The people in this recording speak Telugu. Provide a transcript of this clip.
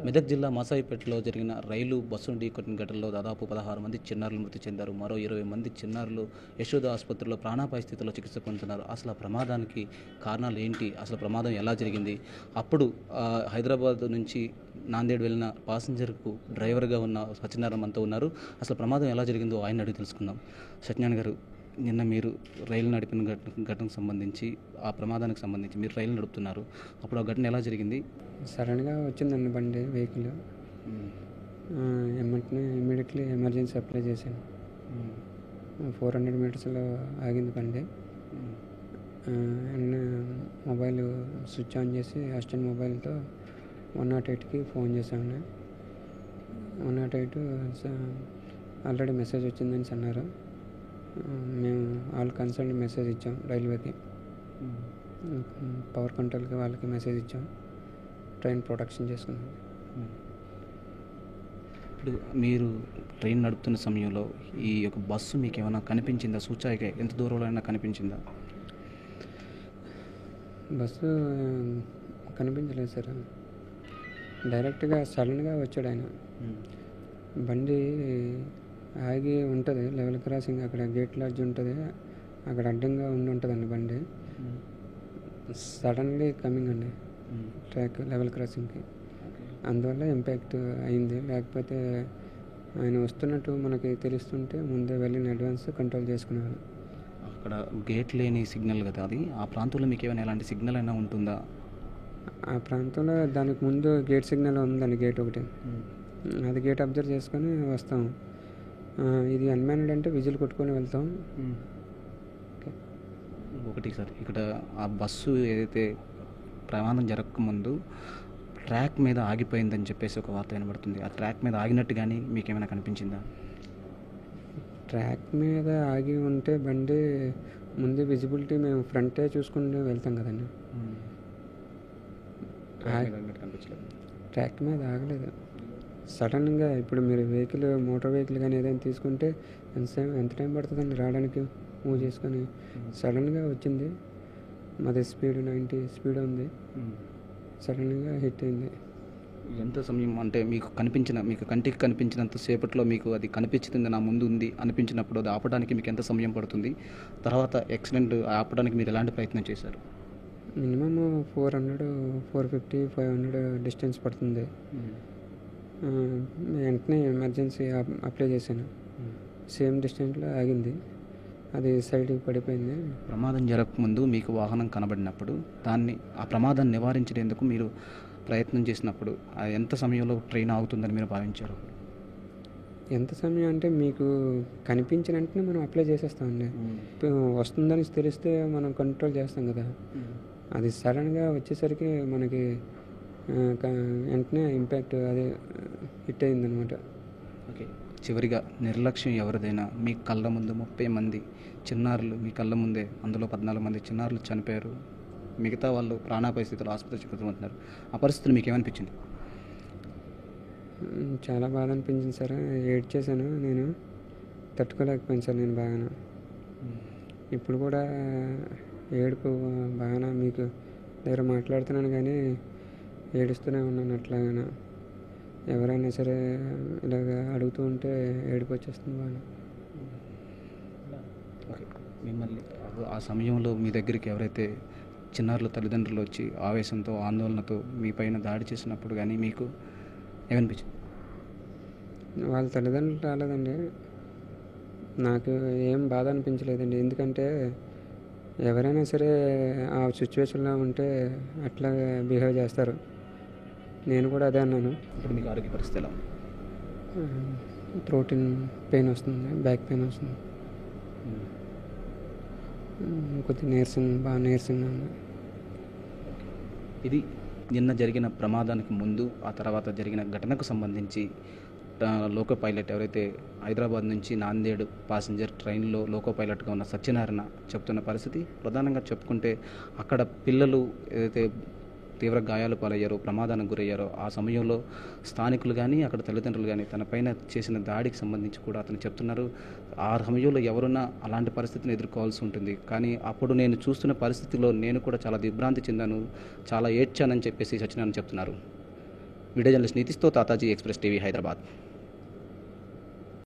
మెదక్ జిల్లా మాసాయిపేటలో జరిగిన రైలు బస్సును ఢీకొట్టిన ఘటనలో దాదాపు 16 మంది చిన్నారులు మృతి చెందారు. మరో 20 మంది చిన్నారులు యశోద ఆసుపత్రిలో ప్రాణాపాయ స్థితిలో చికిత్స పొందుతున్నారు. అసలు ఆ ప్రమాదానికి కారణాలు ఏంటి? అసలు ప్రమాదం ఎలా జరిగింది? అప్పుడు హైదరాబాద్ నుంచి నాందేడ్ వెళ్ళిన పాసింజర్కు డ్రైవర్గా ఉన్న సత్యనారాయణ మనతో ఉన్నారు. అసలు ప్రమాదం ఎలా జరిగిందో ఆయన అడిగి తెలుసుకుందాం. సత్యనారాయణ గారు, నిన్న మీరు రైలు నడిపిన ఘటనకు సంబంధించి, ఆ ప్రమాదానికి సంబంధించి మీరు రైలు నడుపుతున్నారు. అప్పుడు ఆ ఘటన ఎలా జరిగింది? సడన్గా వచ్చిందండి బండి వెహికల్. ఇమ్మీడియట్లీ ఎమర్జెన్సీ అప్లై చేశాను. 400 మీటర్స్లో ఆగింది బండి. అండ్ మొబైల్ స్విచ్ ఆన్ చేసి అసిస్టెంట్ మొబైల్తో 108కి ఫోన్ చేశాను. 108 ఆల్రెడీ మెసేజ్ వచ్చిందని అన్నారు. మేము ఆల్ కన్సర్న్ మెసేజ్ ఇచ్చాం. రైల్వేకి, పవర్ కంట్రోల్కి వాళ్ళకి మెసేజ్ ఇచ్చాం. ట్రైన్ ప్రొటెక్షన్ చేసుకున్నాం. ఇప్పుడు మీరు ట్రైన్ నడుపుతున్న సమయంలో ఈ యొక్క బస్సు మీకు ఏమైనా కనిపించిందా? సూచాయిక ఎంత దూరంలో అయినా కనిపించిందా? బస్సు కనిపించలేదు సార్. డైరెక్ట్గా సడన్గా వచ్చాడు ఆయన. బండి ఆగి ఉంటుంది, లెవెల్ క్రాసింగ్ అక్కడ గేట్ లాడ్జ్ ఉంటుంది, అక్కడ అడ్డంగా ఉంటుందండి బండి. సడన్లీ కమింగ్ అండి ట్రాక్ లెవెల్ క్రాసింగ్కి, అందువల్ల ఇంపాక్ట్ అయింది. లేకపోతే ఆయన వస్తున్నట్టు మనకి తెలుస్తుంటే ముందే వెళ్ళి అడ్వాన్స్ కంట్రోల్ చేసుకునేవాళ్ళు. అక్కడ గేట్ లేని సిగ్నల్ కదా అది. ఆ ప్రాంతంలో మీకు ఏమైనా ఎలాంటి సిగ్నల్ అయినా ఉంటుందా? ఆ ప్రాంతంలో దానికి ముందు గేట్ సిగ్నల్ ఉందండి, గేట్ ఒకటి. అది గేట్ అబ్జర్వ్ చేసుకొని వస్తాం. ఇది అన్మ్యాన్డ్ అంటే విజిల్ కొట్టుకొని వెళ్తాం. ఒకటి సార్, ఇక్కడ ఆ బస్సు ఏదైతే ప్రమాదం జరగకముందు ట్రాక్ మీద ఆగిపోయిందని చెప్పేసి ఒక వార్త వినబడుతుంది. ఆ ట్రాక్ మీద ఆగినట్టు కానీ మీకు ఏమైనా కనిపించిందా? ట్రాక్ మీద ఆగి ఉంటే బండి ముందు విజిబిలిటీ మేము ఫ్రంటే చూసుకుంటూ వెళ్తాం కదండి. ట్రాక్ మీద ఆగలేదు. సడన్గా ఇప్పుడు మీరు మోటార్ వెహికల్ కానీ ఏదైనా తీసుకుంటే ఎంత టైం పడుతుందండి రావడానికి, మూవ్ చేసుకొని. సడన్గా వచ్చింది. మాది స్పీడ్ 90 స్పీడ్ ఉంది. సడన్గా హిట్ అయింది. ఎంత సమయం అంటే మీకు కంటికి కనిపించినంత సేపట్లో మీకు అది కనిపించింది, నా ముందు ఉంది అనిపించినప్పుడు అది ఆపడానికి మీకు ఎంత సమయం పడుతుంది? తర్వాత యాక్సిడెంట్ ఆపడానికి మీరు ఎలాంటి ప్రయత్నం చేశారు? మినిమమ్ 400, 450, 500 డిస్టెన్స్ పడుతుంది. వెంటనే ఎమర్జెన్సీ అప్లై చేశాను. సేమ్ డిస్టెన్స్లో ఆగింది, అది సైడ్కి పడిపోయింది. ప్రమాదం జరగకముందు మీకు వాహనం కనబడినప్పుడు ఆ ప్రమాదాన్ని నివారించేందుకు మీరు ప్రయత్నం చేసినప్పుడు ఎంత సమయంలో ట్రైన్ ఆగుతుందని మీరు భావించారు? ఎంత సమయం అంటే మీకు కనిపించిన వెంటనే మనం అప్లై చేసేస్తామండి. వస్తుందని తెలిస్తే మనం కంట్రోల్ చేస్తాం కదా. అది సడన్గా వచ్చేసరికి మనకి వెంటనే ఇంపాక్ట్ అదే హిట్ అయిందనమాట. ఓకే, చివరిగా నిర్లక్ష్యం ఎవరిదైనా మీ కళ్ళ ముందు 30 మంది చిన్నారులు మీ కళ్ళ ముందే, అందులో 14 మంది చిన్నారులు చనిపోయారు, మిగతా వాళ్ళు ప్రాణాపాయ స్థితిలో ఆసుపత్రి చికిత్స పొందుతున్నారు. ఆ పరిస్థితులు మీకు ఏమనిపించింది? చాలా బాధ అనిపించింది సార్. ఏడ్చేశాను, నేను తట్టుకోలేకపోయాను సార్. నేను బాగా ఇప్పుడు కూడా ఏడుపు బాగా మీకు దగ్గర మాట్లాడుతున్నాను కానీ ఏడుస్తూనే ఉన్నాను. అట్లాగా ఎవరైనా సరే ఇలాగ అడుగుతూ ఉంటే ఏడుపు వచ్చేస్తుంది బాగా. మిమ్మల్ని ఆ సమయంలో మీ దగ్గరికి ఎవరైతే చిన్నారుల తల్లిదండ్రులు వచ్చి ఆవేశంతో, ఆందోళనతో మీ పైన దాడి చేసినప్పుడు కానీ మీకు ఏమనిపించింది? వాళ్ళ తల్లిదండ్రులు రాలేదండి. నాకు ఏం బాధ అనిపించలేదండి. ఎందుకంటే ఎవరైనా సరే ఆ సిచ్యువేషన్లో ఉంటే అట్లా బిహేవ్ చేస్తారు. నేను కూడా అదే అన్నాను. ఇప్పుడు మీకు ఆరోగ్య పరిస్థితి ఎలా? థ్రోట్ పెయిన్ వస్తుంది, బ్యాక్ పెయిన్ వస్తుంది, కొద్దిగా బాగా నీరసంగా ఉంది. ఇది నిన్న జరిగిన ప్రమాదానికి ముందు, ఆ తర్వాత జరిగిన ఘటనకు సంబంధించి లోకో పైలట్ ఎవరైతే హైదరాబాద్ నుంచి నాందేడ్ ప్యాసింజర్ ట్రైన్లో లోకో పైలట్గా ఉన్న సత్యనారాయణ చెప్తున్న పరిస్థితి. ప్రధానంగా చెప్పుకుంటే అక్కడ పిల్లలు ఏదైతే తీవ్ర గాయాలు పాలయ్యారో, ప్రమాదానికి గురయ్యారో, ఆ సమయంలో స్థానికులు కానీ అక్కడ తల్లిదండ్రులు కానీ తన పైన చేసిన దాడికి సంబంధించి కూడా అతను చెప్తున్నారు. ఆ సమయంలో ఎవరున్నా అలాంటి పరిస్థితిని ఎదుర్కోవాల్సి ఉంటుంది. కానీ అప్పుడు నేను చూస్తున్న పరిస్థితిలో నేను కూడా చాలా దిగ్భ్రాంతి చెందాను, చాలా ఏడ్చానని చెప్పేసి సత్యనారాయణ చెప్తున్నారు. వీడియో జర్నలిస్ట్ నీతిస్తో తాతాజీ ఎక్స్ప్రెస్ టీవీ హైదరాబాద్.